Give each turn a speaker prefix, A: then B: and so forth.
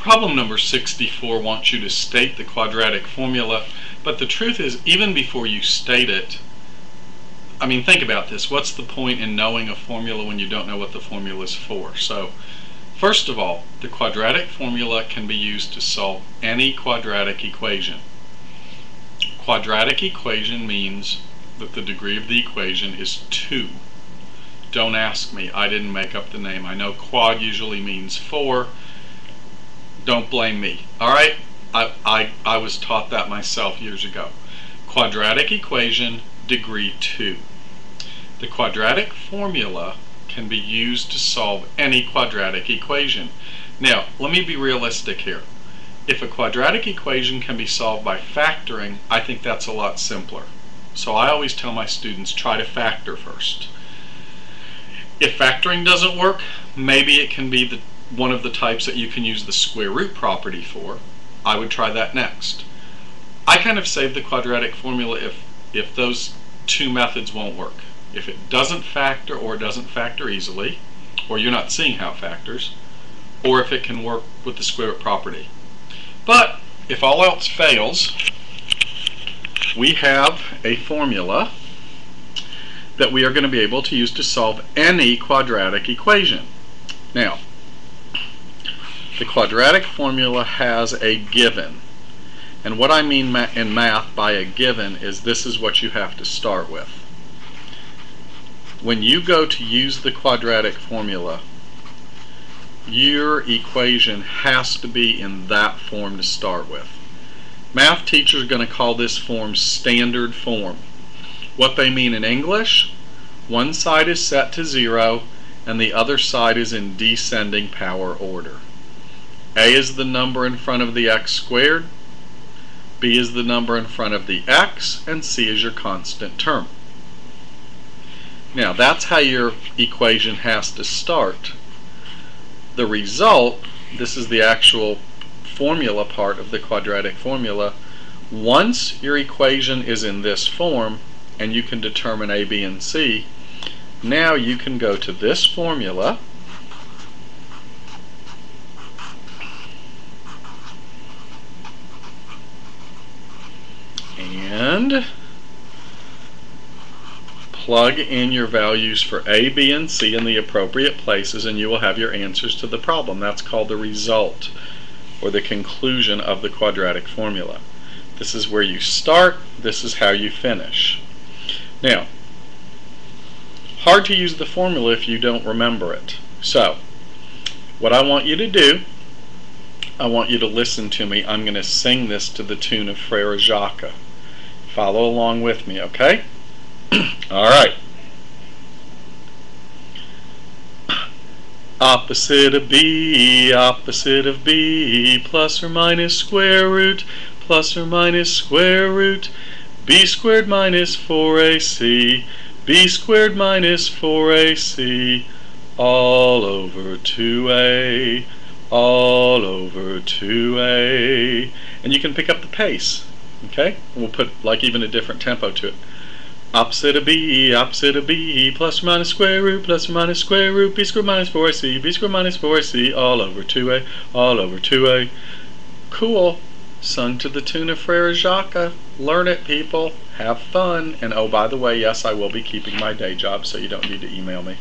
A: Problem number 64 wants you to state the quadratic formula, but the truth is, even before you state it, I mean, think about this. What's the point in knowing a formula when you don't know what the formula is for? So, first of all, the quadratic formula can be used to solve any quadratic equation. Quadratic equation means that the degree of the equation is 2. Don't ask me. I didn't make up the name. I know quad usually means 4. Don't blame me. Alright? I was taught that myself years ago. Quadratic equation, degree 2. The quadratic formula can be used to solve any quadratic equation. Now, let me be realistic here. If a quadratic equation can be solved by factoring, I think that's a lot simpler. So I always tell my students, try to factor first. If factoring doesn't work, maybe it can be one of the types that you can use the square root property for. I would try that next. I kind of save the quadratic formula if those two methods won't work. If it doesn't factor, or it doesn't factor easily, or you're not seeing how it factors, or if it can work with the square root property. But if all else fails, we have a formula that we are going to be able to use to solve any quadratic equation. Now, the quadratic formula has a given. And what I mean in math by a given is this is what you have to start with. When you go to use the quadratic formula, your equation has to be in that form to start with. Math teachers are going to call this form standard form. What they mean in English, one side is set to 0 and the other side is in descending power order. A is the number in front of the x squared, B is the number in front of the x, and C is your constant term. Now that's how your equation has to start. The result, this is the actual formula part of the quadratic formula. Once your equation is in this form and you can determine A, B, and C, now you can go to this formula and plug in your values for A, B, and C in the appropriate places, and you will have your answers to the problem. That's called the result, or the conclusion of the quadratic formula. This is where you start, this is how you finish. Now, hard to use the formula if you don't remember it. So, what I want you to do, I want you to listen to me. I'm going to sing this to the tune of Frere Jacques. Follow along with me, okay? Alright. Opposite of B, plus or minus square root, plus or minus square root, B squared minus 4AC, B squared minus 4AC, all over 2A, all over 2A. And you can pick up the pace, okay? We'll put like even a different tempo to it. Opposite of B, plus or minus square root, B squared minus 4AC, B squared minus 4AC, all over 2A, all over 2A. Cool. Sung to the tune of Frere Jacques. Learn it, people. Have fun. And oh, by the way, yes, I will be keeping my day job, so you don't need to email me.